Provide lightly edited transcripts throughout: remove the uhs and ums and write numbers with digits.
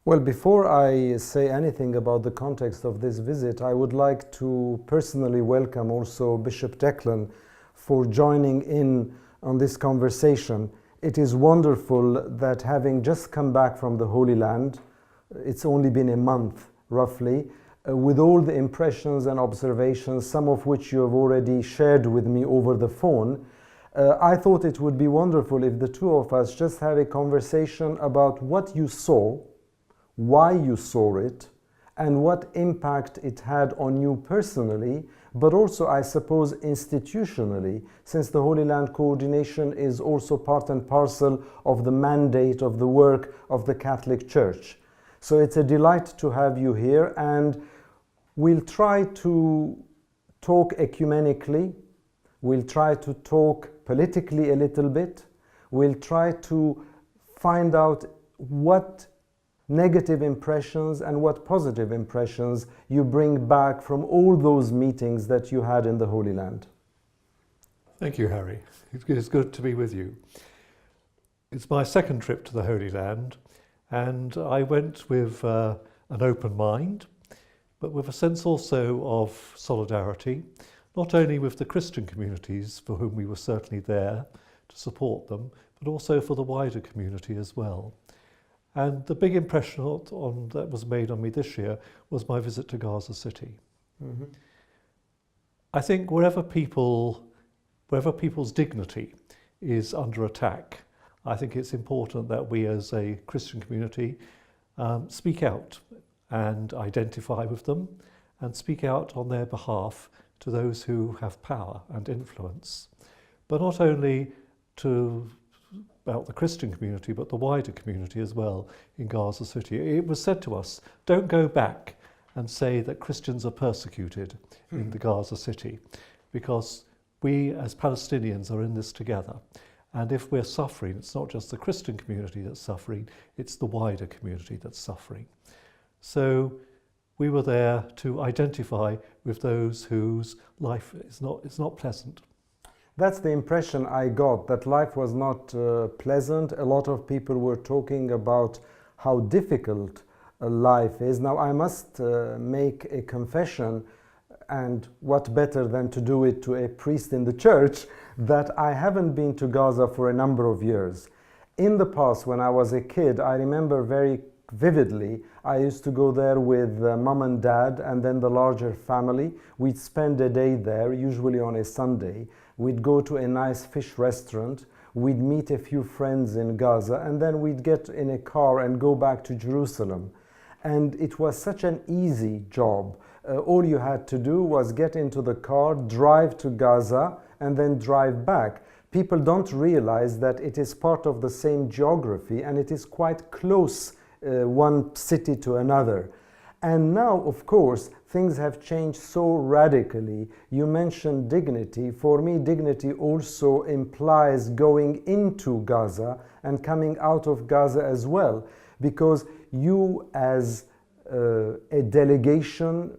Well, before I say anything about the context of this visit, I would like to personally welcome also Bishop Declan for joining in on this conversation. It is wonderful that, having just come back from the Holy Land, it's only been a month roughly, with all the impressions and observations, some of which you have already shared with me over the phone, I thought it would be wonderful if the two of us just have a conversation about what you saw, why you saw it, and what impact it had on you personally, but also, I suppose, institutionally, since the Holy Land coordination is also part and parcel of the mandate of the work of the Catholic Church. So it's a delight to have you here, and we'll try to talk ecumenically, we'll try to talk politically a little bit, we'll try to find out what negative impressions and what positive impressions you bring back from all those meetings that you had in the Holy Land. Thank you, Harry. It's good to be with you. It's my second trip to the Holy Land, and I went with an open mind, but with a sense also of solidarity, not only with the Christian communities for whom we were certainly there to support them, but also for the wider community as well. And the big impression that was made on me this year was my visit to Gaza City. Mm-hmm. I think wherever people's dignity is under attack, I think it's important that we as a Christian community speak out and identify with them and speak out on their behalf to those who have power and influence. But not only about the Christian community, but the wider community as well in Gaza City. It was said to us, don't go back and say that Christians are persecuted in the Gaza City, because we as Palestinians are in this together. And if we're suffering, it's not just the Christian community that's suffering, it's the wider community that's suffering. So we were there to identify with those whose life is not pleasant. That's the impression I got, that life was not pleasant. A lot of people were talking about how difficult life is. Now, I must make a confession, and what better than to do it to a priest in the church, that I haven't been to Gaza for a number of years. In the past, when I was a kid, I remember very vividly, I used to go there with mom and dad and then the larger family. We'd spend a day there, usually on a Sunday. We'd go to a nice fish restaurant, we'd meet a few friends in Gaza, and then we'd get in a car and go back to Jerusalem. And it was such an easy job. All you had to do was get into the car, drive to Gaza, and then drive back. People don't realize that it is part of the same geography, and it is quite close, one city to another. And now, of course, things have changed so radically. You mentioned dignity. For me, dignity also implies going into Gaza and coming out of Gaza as well, because you, as a delegation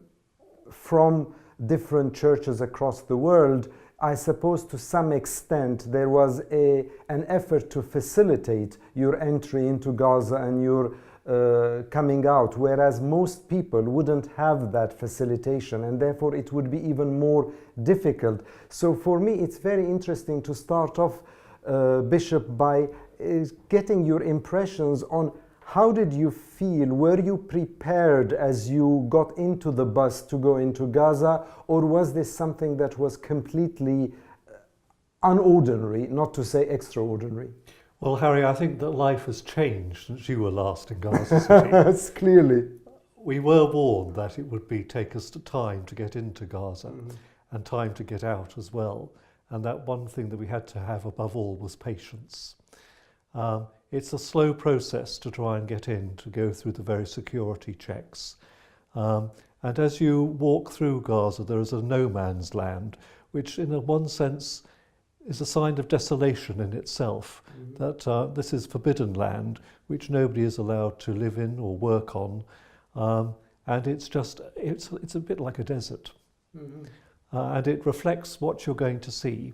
from different churches across the world, I suppose to some extent there was an effort to facilitate your entry into Gaza and your coming out, whereas most people wouldn't have that facilitation, and therefore it would be even more difficult. So for me, it's very interesting to start off, Bishop, by getting your impressions on how did you feel? Were you prepared as you got into the bus to go into Gaza, or was this something that was completely unordinary, not to say extraordinary? Well, Harry, I think that life has changed since you were last in Gaza City. That's clearly. We were warned that it would take us time to get into Gaza and time to get out as well. And that one thing that we had to have above all was patience. It's a slow process to try and get in, to go through the very security checks. And as you walk through Gaza, there is a no man's land, which in one sense is a sign of desolation in itself, that this is forbidden land, which nobody is allowed to live in or work on. And it's a bit like a desert. And it reflects what you're going to see.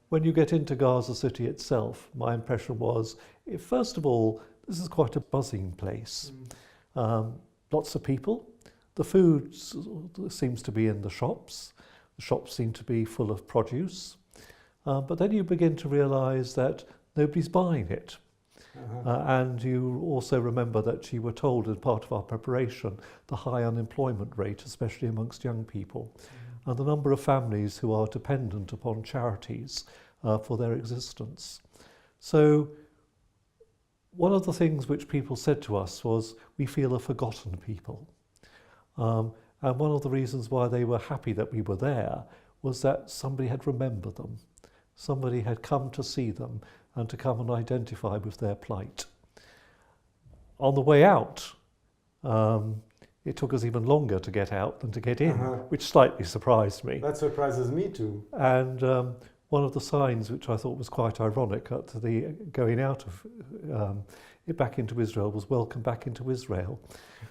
When you get into Gaza City itself, my impression was, first of all, this is quite a buzzing place. Lots of people. The food seems to be in the shops. The shops seem to be full of produce. But then you begin to realise that nobody's buying it. And you also remember that you were told as part of our preparation the high unemployment rate, especially amongst young people, and the number of families who are dependent upon charities for their existence. So one of the things which people said to us was, we feel a forgotten people. And one of the reasons why they were happy that we were there was that somebody had remembered them. Somebody had come to see them and to come and identify with their plight. On the way out, it took us even longer to get out than to get in, which slightly surprised me. That surprises me too. And one of the signs, which I thought was quite ironic at the going out of back into Israel, was welcome back into Israel.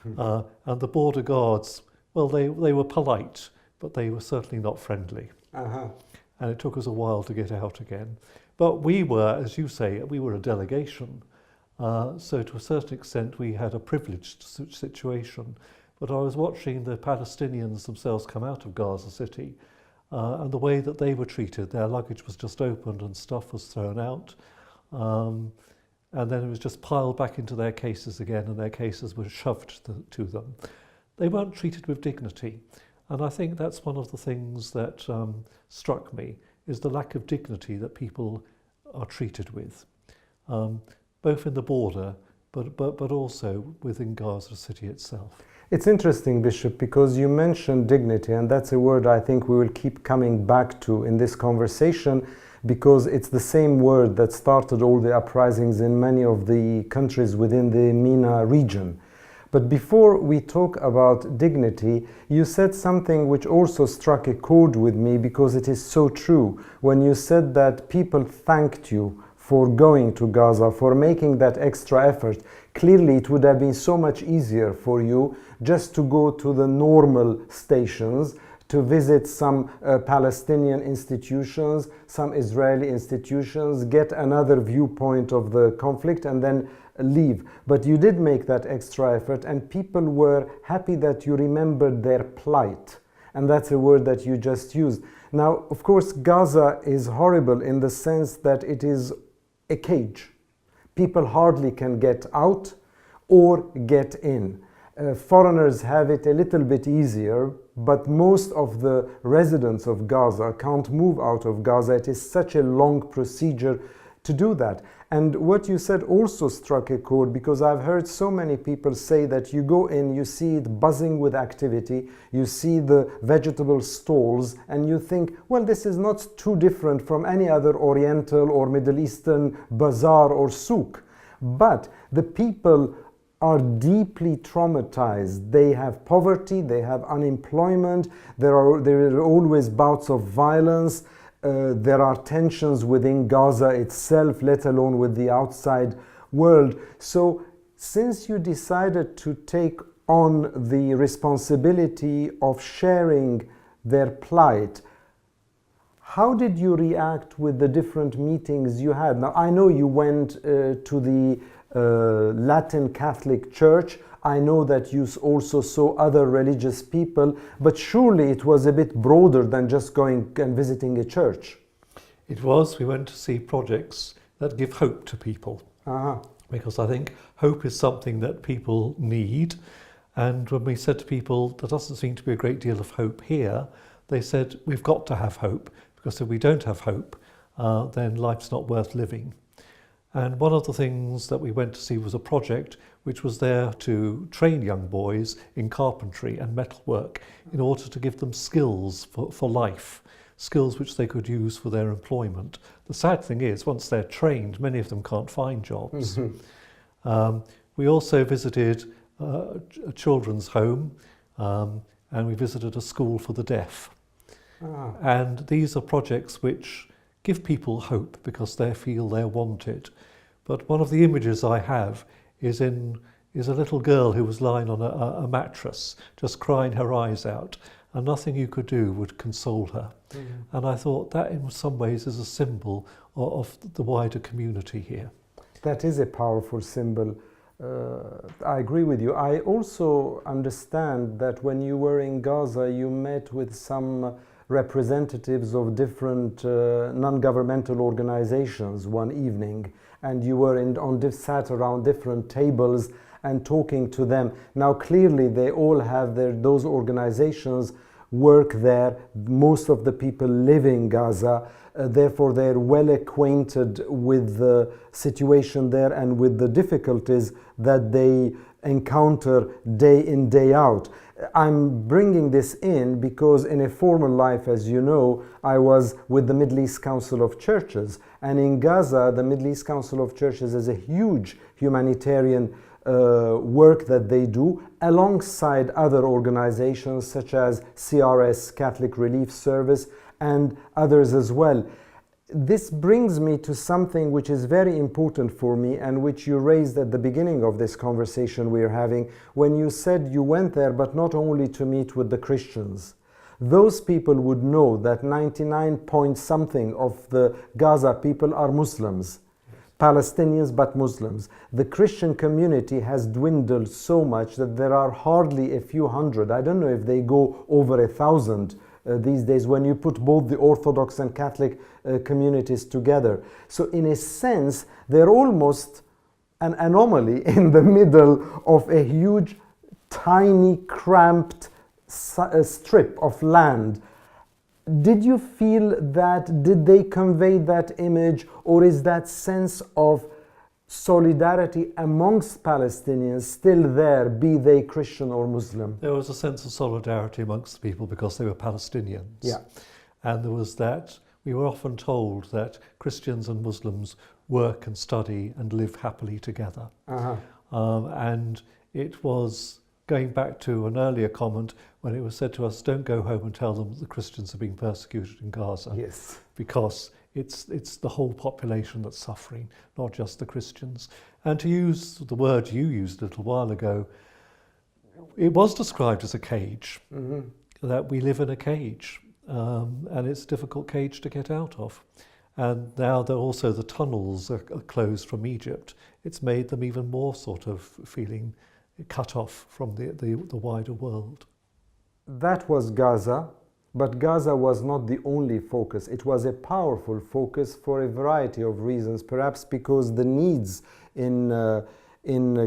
And the border guards, well, they were polite, but they were certainly not friendly. And it took us a while to get out again. But we were, as you say, we were a delegation. So to a certain extent, we had a privileged situation. But I was watching the Palestinians themselves come out of Gaza City, and the way that they were treated. Their luggage was just opened and stuff was thrown out. And then it was just piled back into their cases again, and their cases were shoved to them. They weren't treated with dignity. And I think that's one of the things that struck me, is the lack of dignity that people are treated with, both in the border, but also within Gaza City itself. It's interesting, Bishop, because you mentioned dignity, and that's a word I think we will keep coming back to in this conversation, because it's the same word that started all the uprisings in many of the countries within the MENA region. But before we talk about dignity, you said something which also struck a chord with me, because it is so true. When you said that people thanked you for going to Gaza, for making that extra effort, clearly it would have been so much easier for you just to go to the normal stations, to visit some Palestinian institutions, some Israeli institutions, get another viewpoint of the conflict, and then leave. But you did make that extra effort, and people were happy that you remembered their plight. And that's a word that you just used. Now, of course, Gaza is horrible in the sense that it is a cage. People hardly can get out or get in. Foreigners have it a little bit easier, but most of the residents of Gaza can't move out of Gaza. It is such a long procedure to do that. And what you said also struck a chord, because I've heard so many people say that you go in, you see it buzzing with activity, you see the vegetable stalls, and you think, well, this is not too different from any other Oriental or Middle Eastern bazaar or souk. But the people are deeply traumatized. They have poverty, they have unemployment, there are always bouts of violence. There are tensions within Gaza itself, let alone with the outside world. So since you decided to take on the responsibility of sharing their plight, how did you react with the different meetings you had? Now, I know you went to the Latin Catholic Church. I know that you also saw other religious people, but surely it was a bit broader than just going and visiting a church. It was. We went to see projects that give hope to people. Because I think hope is something that people need. And when we said to people, there doesn't seem to be a great deal of hope here, they said, we've got to have hope, because if we don't have hope, then life's not worth living. And one of the things that we went to see was a project which was there to train young boys in carpentry and metalwork in order to give them skills for life, skills which they could use for their employment. The sad thing is, once they're trained, many of them can't find jobs. We also visited a children's home, and we visited a school for the deaf. And these are projects which give people hope because they feel they're wanted. But one of the images I have is a little girl who was lying on a mattress, just crying her eyes out, and nothing you could do would console her. And I thought that in some ways is a symbol of the wider community here. That is a powerful symbol. I agree with you. I also understand that when you were in Gaza, you met with some representatives of different non-governmental organizations one evening, and you were sat around different tables and talking to them. Now, clearly, they all have those organizations work there. Most of the people live in Gaza. Therefore, they're well acquainted with the situation there and with the difficulties that they encounter day in, day out. I'm bringing this in because in a former life, as you know, I was with the Middle East Council of Churches. And in Gaza, the Middle East Council of Churches is a huge humanitarian work that they do alongside other organizations such as CRS, Catholic Relief Service, and others as well. This brings me to something which is very important for me and which you raised at the beginning of this conversation we're having when you said you went there but not only to meet with the Christians. Those people would know that 99 point something of the Gaza people are Muslims. Palestinians but Muslims. The Christian community has dwindled so much that there are hardly a few hundred. I don't know if they go over 1,000 these days when you put both the Orthodox and Catholic communities together. So in a sense, they're almost an anomaly in the middle of a huge, tiny, cramped strip of land. Did you feel that? Did they convey that image, or is that sense of solidarity amongst Palestinians still there, be they Christian or Muslim? There was a sense of solidarity amongst the people because they were Palestinians. Yeah. And there was that, we were often told that Christians and Muslims work and study and live happily together. And it was going back to an earlier comment when it was said to us, don't go home and tell them that the Christians are being persecuted in Gaza. Yes. Because it's the whole population that's suffering, not just the Christians. And to use the word you used a little while ago, it was described as a cage, that we live in a cage, and it's a difficult cage to get out of. And now also the tunnels are closed from Egypt. It's made them even more sort of feeling cut off from the wider world. That was Gaza, but Gaza was not the only focus. It was a powerful focus for a variety of reasons, perhaps because the needs in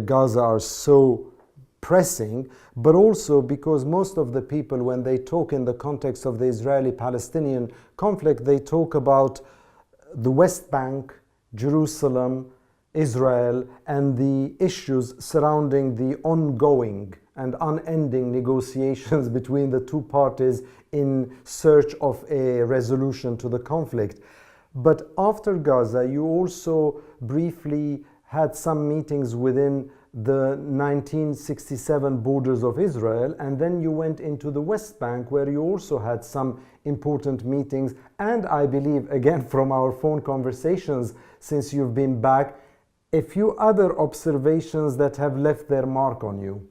Gaza are so pressing, but also because most of the people, when they talk in the context of the Israeli-Palestinian conflict, they talk about the West Bank, Jerusalem, Israel, and the issues surrounding the ongoing and unending negotiations between the two parties in search of a resolution to the conflict. But after Gaza, you also briefly had some meetings within the 1967 borders of Israel, and then you went into the West Bank, where you also had some important meetings, and I believe, again from our phone conversations since you've been back, a few other observations that have left their mark on you.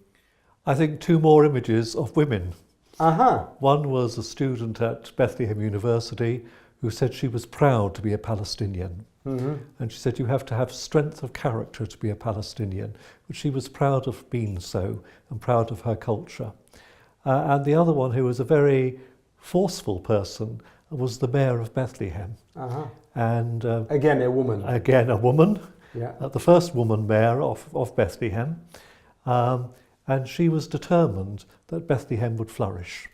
I think two more images of women. Aha. One was a student at Bethlehem University who said she was proud to be a Palestinian. And she said you have to have strength of character to be a Palestinian, but she was proud of being so and proud of her culture. And the other one, who was a very forceful person, was the mayor of Bethlehem. And again a woman. Again a woman. Yeah. The first woman mayor of Bethlehem. And she was determined that Bethlehem would flourish.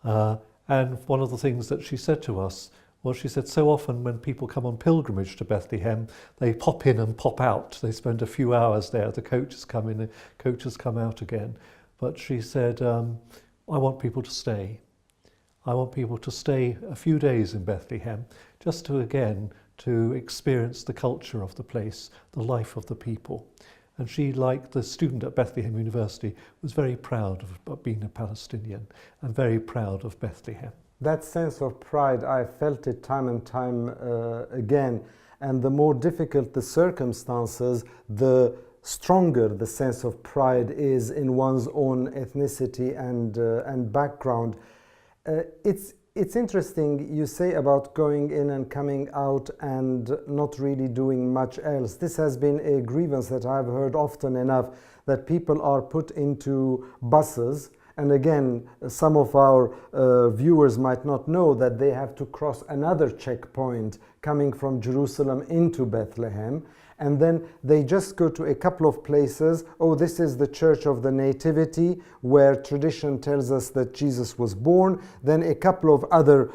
And one of the things that she said to us was, she said, so often when people come on pilgrimage to Bethlehem, they pop in and pop out. They spend a few hours there. The coaches come in, the coaches come out again. But she said, I want people to stay. I want people to stay a few days in Bethlehem, just to experience the culture of the place, the life of the people. And she, like the student at Bethlehem University, was very proud of being a Palestinian and very proud of Bethlehem. That sense of pride, I felt it time and time again. And the more difficult the circumstances, the stronger the sense of pride is in one's own ethnicity and background. It's It's interesting you say about going in and coming out and not really doing much else. This has been a grievance that I've heard often enough, that people are put into buses, and again, some of our viewers might not know that they have to cross another checkpoint coming from Jerusalem into Bethlehem, and then they just go to a couple of places. Oh, this is the Church of the Nativity, where tradition tells us that Jesus was born, then a couple of other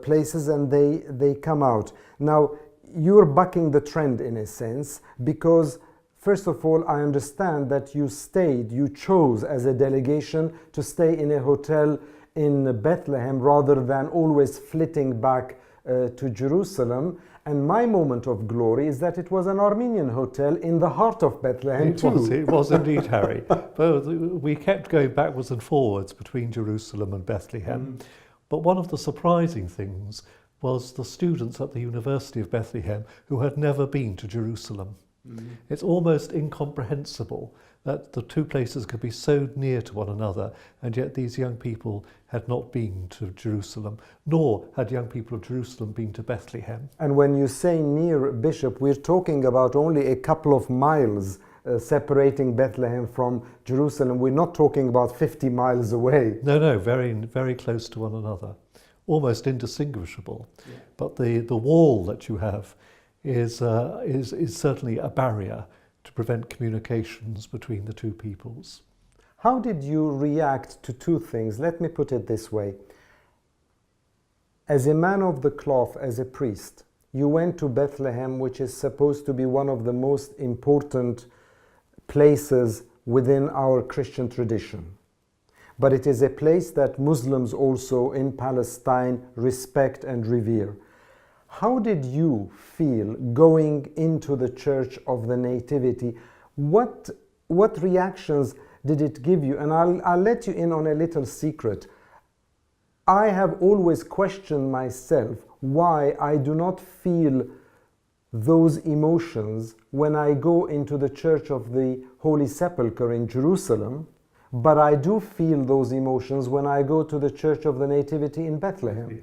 places, and they come out. Now, you're bucking the trend in a sense, because first of all, I understand that you chose as a delegation to stay in a hotel in Bethlehem rather than always flitting back to Jerusalem. And my moment of glory is that it was an Armenian hotel in the heart of Bethlehem It was indeed, Harry. But we kept going backwards and forwards between Jerusalem and Bethlehem. But one of the surprising things was the students at the University of Bethlehem who had never been to Jerusalem. It's almost incomprehensible that the two places could be so near to one another, and yet these young people had not been to Jerusalem, nor had young people of Jerusalem been to Bethlehem. And when you say near, Bishop, we're talking about only a couple of miles separating Bethlehem from Jerusalem. We're not talking about 50 miles away. No, very, very close to one another, almost indistinguishable. Yeah. But the wall that you have is certainly a barrier to prevent communications between the two peoples. How did you react to two things? Let me put it this way. As a man of the cloth, as a priest, you went to Bethlehem, which is supposed to be one of the most important places within our Christian tradition. But it is a place that Muslims also in Palestine respect and revere. How did you feel going into the Church of the Nativity? What reactions did it give you? And I'll let you in on a little secret. I have always questioned myself why I do not feel those emotions when I go into the Church of the Holy Sepulchre in Jerusalem, but I do feel those emotions when I go to the Church of the Nativity in Bethlehem. Yeah.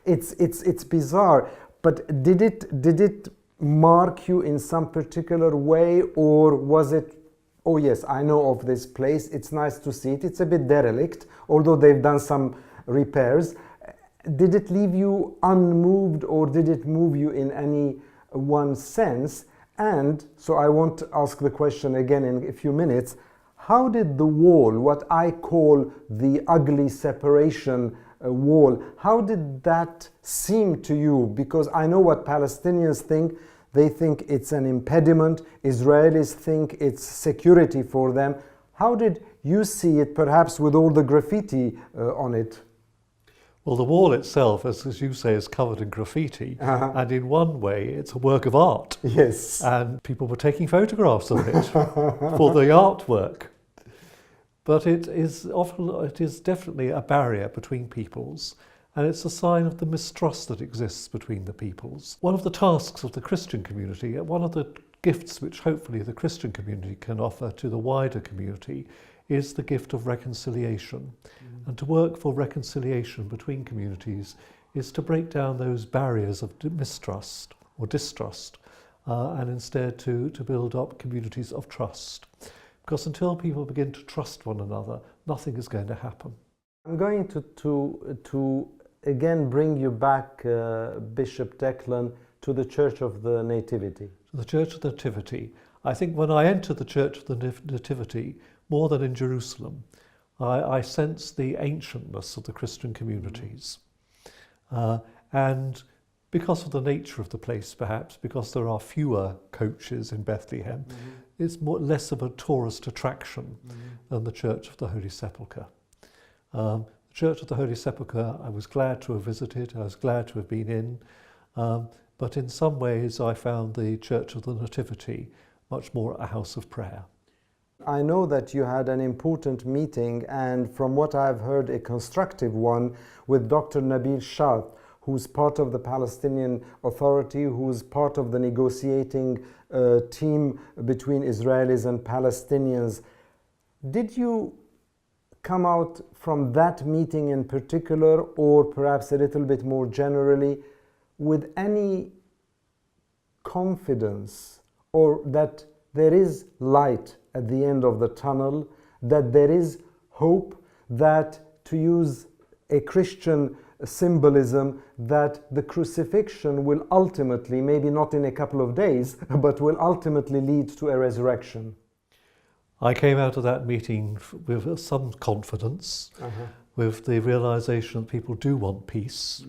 It's bizarre, but did it mark you in some particular way, or was it, oh yes, I know of this place, it's nice to see it, it's a bit derelict, although they've done some repairs. Did it leave you unmoved, or did it move you in any one sense? And so I want to ask the question again in a few minutes. How did the wall, what I call the ugly separation wall, how did that seem to you? Because I know what Palestinians think. They think it's an impediment. Israelis think it's security for them. How did you see it, perhaps with all the graffiti on it? Well, the wall itself, as you say, is covered in graffiti, and in one way it's a work of art. Yes. And people were taking photographs of it for the artwork. But it is definitely a barrier between peoples, and it's a sign of the mistrust that exists between the peoples. One of the tasks of the Christian community, one of the gifts which hopefully the Christian community can offer to the wider community, is the gift of reconciliation. And to work for reconciliation between communities is to break down those barriers of mistrust or distrust, and instead to build up communities of trust. Because until people begin to trust one another, nothing is going to happen. I'm going to again bring you back, Bishop Declan, to the Church of the Nativity. To the Church of the Nativity. I think when I entered the Church of the Nativity, more than in Jerusalem, I sensed the ancientness of the Christian communities. And because of the nature of the place, perhaps, because there are fewer coaches in Bethlehem, it's less of a tourist attraction than the Church of the Holy Sepulchre. The Church of the Holy Sepulchre, I was glad to have visited, I was glad to have been in, but in some ways I found the Church of the Nativity much more a house of prayer. I know that you had an important meeting, and from what I've heard, a constructive one, with Dr. Nabil Shah, who's part of the Palestinian Authority, who's part of the negotiating team between Israelis and Palestinians. Did you come out from that meeting in particular, or perhaps a little bit more generally, with any confidence, or that there is light at the end of the tunnel, that there is hope, that, to use a Christian symbolism, that the crucifixion will ultimately, maybe not in a couple of days, but will ultimately lead to a resurrection? I came out of that meeting with some confidence, with the realization that people do want peace,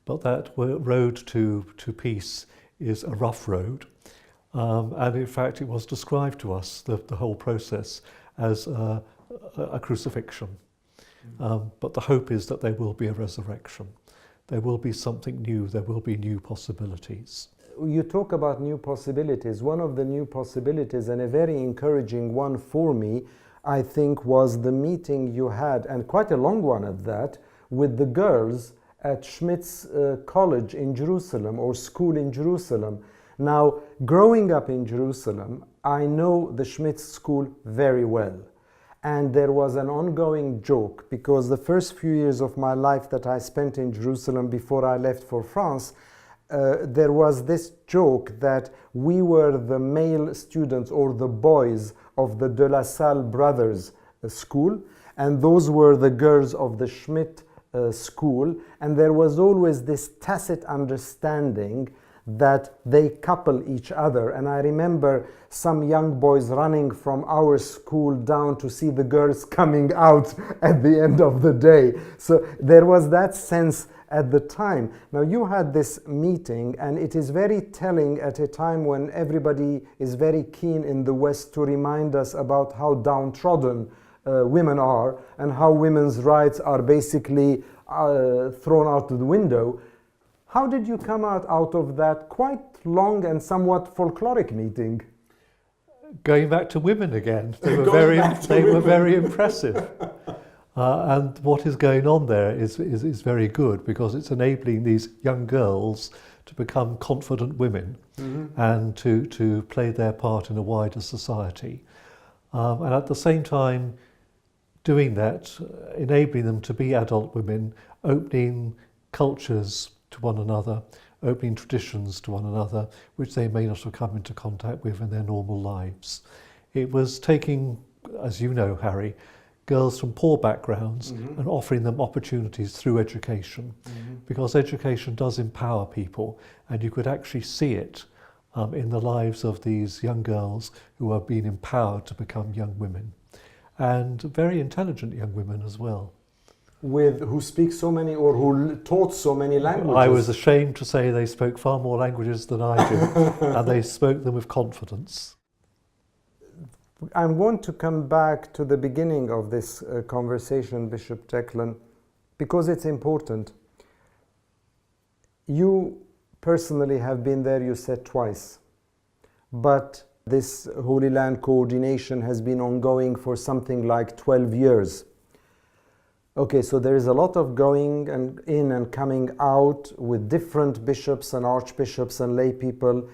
but that road to peace is a rough road. And in fact, it was described to us, the whole process, as a crucifixion. But the hope is that there will be a resurrection. There will be something new. There will be new possibilities. You talk about new possibilities. One of the new possibilities, and a very encouraging one for me, I think, was the meeting you had, and quite a long one at that, with the girls at Schmidt's college in Jerusalem, or school in Jerusalem. Now, growing up in Jerusalem, I know the Schmidt's school very well. And there was an ongoing joke, because the first few years of my life that I spent in Jerusalem before I left for France, there was this joke that we were the male students, or the boys, of the De La Salle brothers school, and those were the girls of the Schmidt school, and there was always this tacit understanding that they couple each other. And I remember some young boys running from our school down to see the girls coming out at the end of the day. So there was that sense at the time. Now, you had this meeting, and it is very telling at a time when everybody is very keen in the West to remind us about how downtrodden women are, and how women's rights are basically thrown out the window. How did you come out of that quite long and somewhat folkloric meeting? Going back to women again, they were very impressive. And what is going on there is very good, because it's enabling these young girls to become confident women, and to play their part in a wider society. And at the same time, doing that, enabling them to be adult women, opening cultures to one another, opening traditions to one another, which they may not have come into contact with in their normal lives. It was taking, as you know, Harry, girls from poor backgrounds and offering them opportunities through education, because education does empower people, and you could actually see it in the lives of these young girls who are being empowered to become young women, and very intelligent young women as well. Who speak so many, or who taught so many languages? I was ashamed to say they spoke far more languages than I do, and they spoke them with confidence. I want to come back to the beginning of this conversation, Bishop Declan, because it's important. You personally have been there, you said, twice, but this Holy Land coordination has been ongoing for something like 12 years. Okay, so there is a lot of going and in and coming out with different bishops and archbishops and lay people.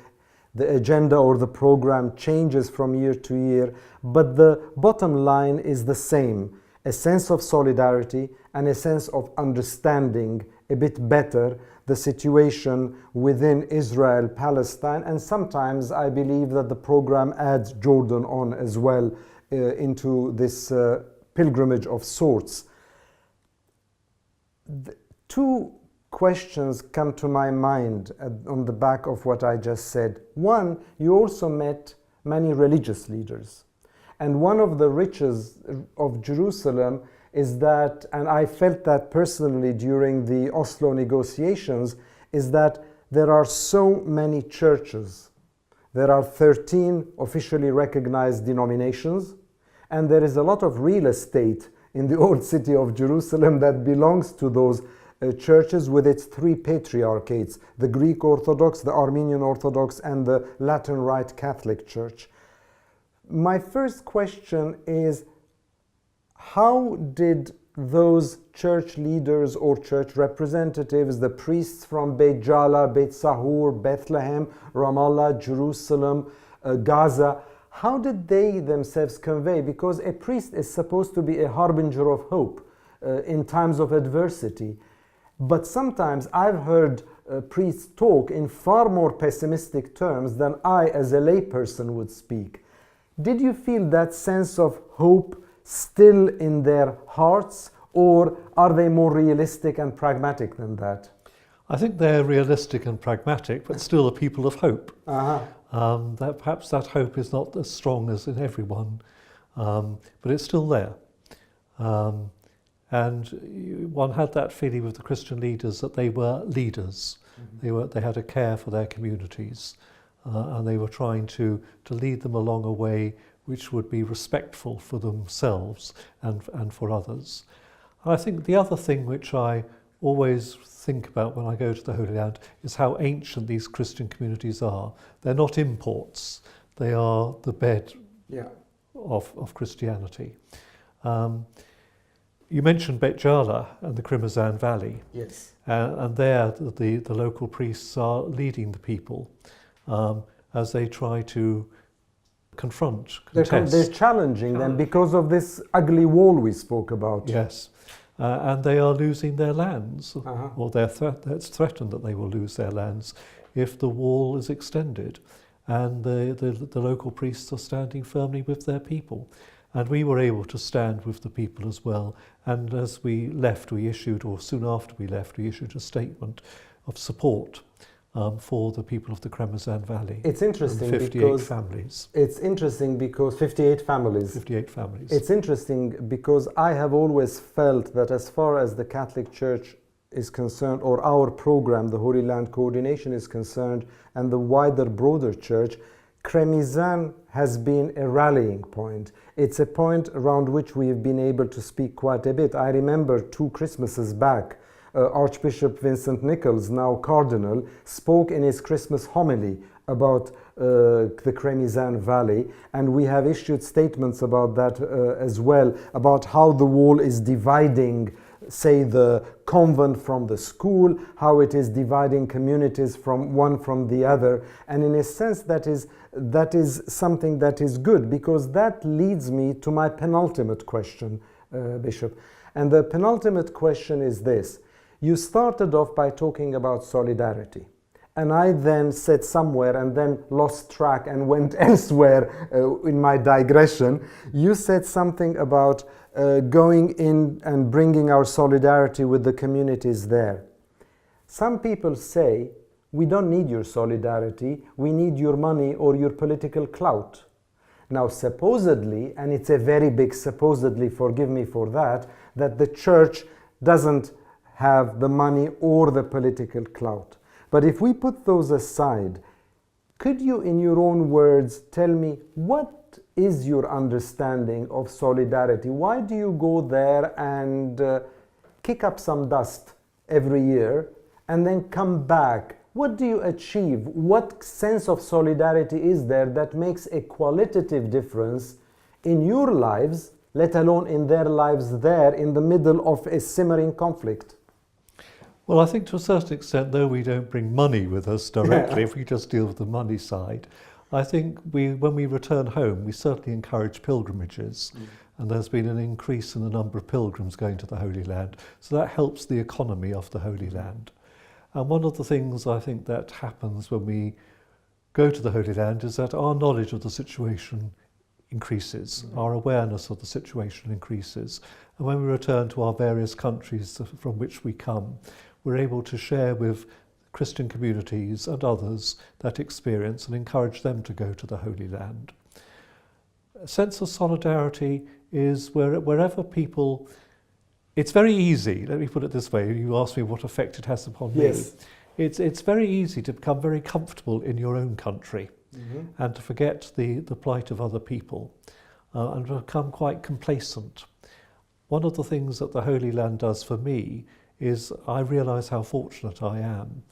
The agenda or the program changes from year to year, but the bottom line is the same: a sense of solidarity and a sense of understanding a bit better the situation within Israel, Palestine, and sometimes I believe that the program adds Jordan on as well into this pilgrimage of sorts. Two questions come to my mind on the back of what I just said. One, you also met many religious leaders. And one of the riches of Jerusalem is that, and I felt that personally during the Oslo negotiations, is that there are so many churches. There are 13 officially recognized denominations, and there is a lot of real estate in the old city of Jerusalem that belongs to those churches with its three patriarchates: the Greek Orthodox, the Armenian Orthodox, and the Latin Rite Catholic Church. My first question is, how did those church leaders or church representatives, the priests from Beit Jala, Beit Sahur, Bethlehem, Ramallah, Jerusalem, Gaza, How did they themselves convey? Because a priest is supposed to be a harbinger of hope in times of adversity. But sometimes I've heard priests talk in far more pessimistic terms than I as a layperson would speak. Did you feel that sense of hope still in their hearts, or are they more realistic and pragmatic than that? I think they're realistic and pragmatic, but still a people of hope. That perhaps that hope is not as strong as in everyone, but it's still there. And one had that feeling with the Christian leaders that they were leaders. They had a care for their communities, and they were trying to lead them along a way which would be respectful for themselves and for others. And I think the other thing which I always think about when I go to the Holy Land is how ancient these Christian communities are. They're not imports, they are the bed of Christianity. You mentioned Bet Jala and the Crimazan Valley. Yes. And there the local priests are leading the people as they try to contest. They're challenging them because of this ugly wall we spoke about. Yes. And they are losing their lands, or it's threatened that they will lose their lands if the wall is extended. And the local priests are standing firmly with their people. And we were able to stand with the people as well. And as we left, or soon after we left, we issued a statement of support for the people of the Crimazan Valley. It's interesting 58 families. It's interesting because 58 families. 58 families. It's interesting because I have always felt that as far as the Catholic Church is concerned, or our program, the Holy Land Co-ordination is concerned, and the wider, broader church, Crimazan has been a rallying point. It's a point around which we have been able to speak quite a bit. I remember 2 Christmases back, Archbishop Vincent Nichols, now Cardinal, spoke in his Christmas homily about the Crimazan Valley, and we have issued statements about that as well, about how the wall is dividing, say, the convent from the school, how it is dividing communities from one from the other. And in a sense that is something that is good, because that leads me to my penultimate question, Bishop. And the penultimate question is this. You started off by talking about solidarity. And I then said somewhere and then lost track and went elsewhere in my digression. You said something about going in and bringing our solidarity with the communities there. Some people say, we don't need your solidarity, we need your money or your political clout. Now supposedly, and it's a very big supposedly, forgive me for that the church doesn't have the money or the political clout. But if we put those aside, could you, in your own words, tell me what is your understanding of solidarity? Why do you go there and kick up some dust every year and then come back? What do you achieve? What sense of solidarity is there that makes a qualitative difference in your lives, let alone in their lives there in the middle of a simmering conflict? Well, I think to a certain extent, though we don't bring money with us directly, if we just deal with the money side, I think when we return home, we certainly encourage pilgrimages. And there's been an increase in the number of pilgrims going to the Holy Land. So that helps the economy of the Holy Land. And one of the things I think that happens when we go to the Holy Land is that our knowledge of the situation increases, our awareness of the situation increases. And when we return to our various countries from which we come, we're able to share with Christian communities and others that experience and encourage them to go to the Holy Land. A sense of solidarity is wherever people... It's very easy, let me put it this way, you asked me what effect it has upon me. It's very easy to become very comfortable in your own country and to forget the plight of other people and become quite complacent. One of the things that the Holy Land does for me is I realise how fortunate I am,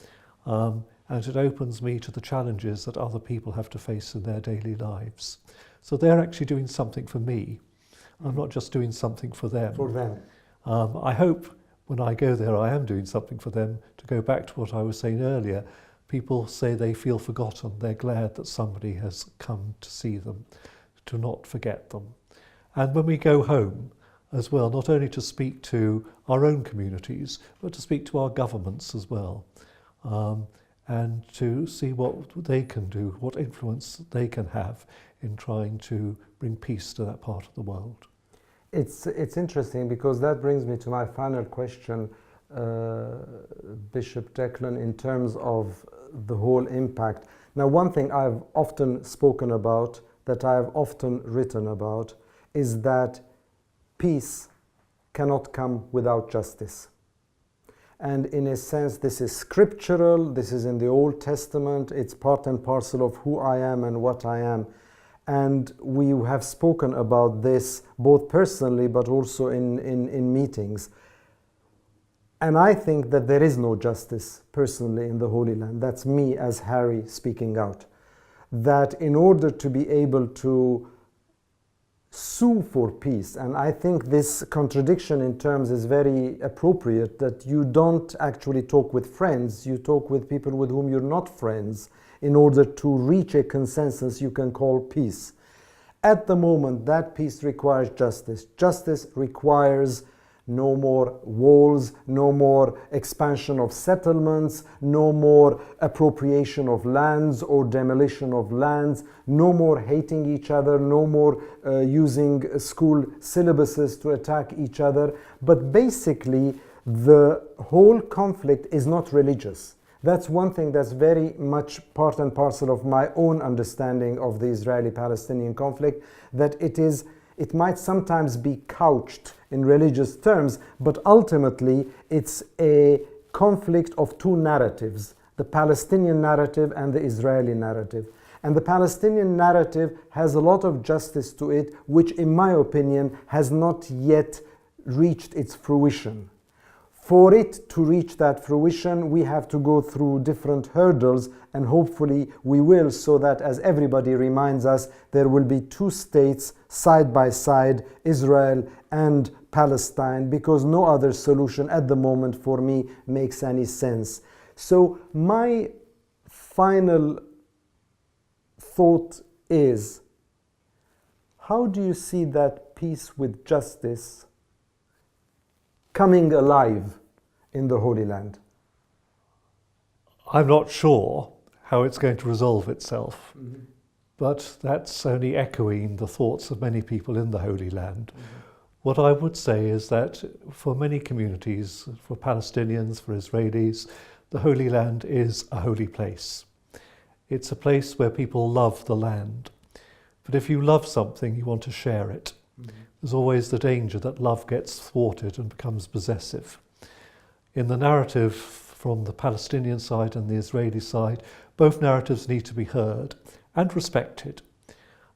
and it opens me to the challenges that other people have to face in their daily lives. So they're actually doing something for me. I'm not just doing something for them. I hope when I go there I am doing something for them. To go back to what I was saying earlier, people say they feel forgotten. They're glad that somebody has come to see them. to not forget them. And when we go home as well, not only to speak to our own communities, but to speak to our governments as well, and to see what they can do, what influence they can have in trying to bring peace to that part of the world. It's interesting, because that brings me to my final question, Bishop Declan, in terms of the whole impact. Now, one thing I've often spoken about, that I've often written about, is that peace cannot come without justice. And in a sense, this is scriptural, this is in the Old Testament, it's part and parcel of who I am and what I am. And we have spoken about this both personally but also in meetings. And I think that there is no justice personally in the Holy Land. That's me as Harry speaking out. That in order to be able to sue for peace, and I think this contradiction in terms is very appropriate, that you don't actually talk with friends, you talk with people with whom you're not friends in order to reach a consensus you can call peace. At the moment, that peace requires justice. Justice requires no more walls, no more expansion of settlements, no more appropriation of lands or demolition of lands, no more hating each other, no more using school syllabuses to attack each other. But basically, the whole conflict is not religious. That's one thing that's very much part and parcel of my own understanding of the Israeli-Palestinian conflict, that it might sometimes be couched in religious terms, but ultimately it's a conflict of two narratives, the Palestinian narrative and the Israeli narrative. And the Palestinian narrative has a lot of justice to it, which in my opinion has not yet reached its fruition. For it to reach that fruition, we have to go through different hurdles, and hopefully we will, so that, as everybody reminds us, there will be two states side by side, Israel and Palestine, because no other solution at the moment for me makes any sense. So my final thought is, how do you see that peace with justice coming alive in the Holy Land? I'm not sure how it's going to resolve itself, but that's only echoing the thoughts of many people in the Holy Land. What I would say is that for many communities, for Palestinians, for Israelis, the Holy Land is a holy place. It's a place where people love the land. But if you love something, you want to share it. There's always the danger that love gets thwarted and becomes possessive. In the narrative from the Palestinian side and the Israeli side, both narratives need to be heard and respected.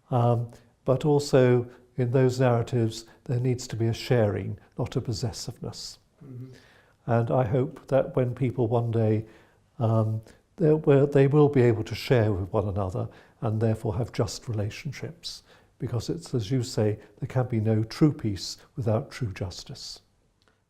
But also in those narratives, there needs to be a sharing, not a possessiveness. And I hope that when people one day, they will be able to share with one another and therefore have just relationships. Because it's, as you say, there can be no true peace without true justice.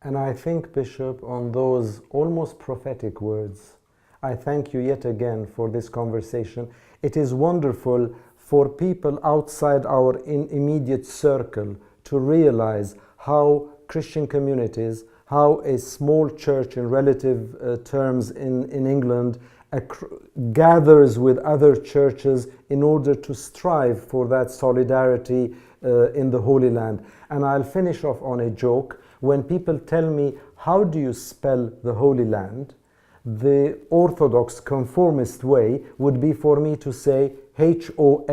And I think, Bishop, on those almost prophetic words, I thank you yet again for this conversation. It is wonderful for people outside our immediate circle to realize how Christian communities, how a small church in relative terms in England gathers with other churches in order to strive for that solidarity in the Holy Land. And I'll finish off on a joke. When people tell me, how do you spell the Holy Land? The Orthodox conformist way would be for me to say Holyland.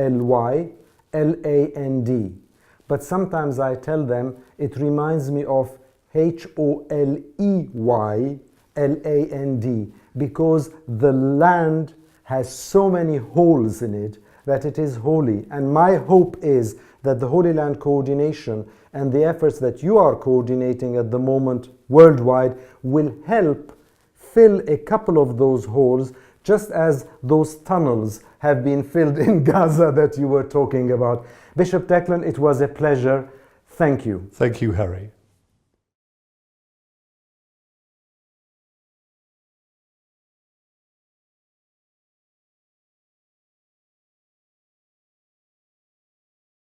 But sometimes I tell them it reminds me of Holyland, because the land has so many holes in it that it is holy. And my hope is that the Holy Land coordination and the efforts that you are coordinating at the moment worldwide will help fill a couple of those holes, just as those tunnels have been filled in Gaza that you were talking about. Bishop Declan, it was a pleasure. Thank you. Thank you, Harry.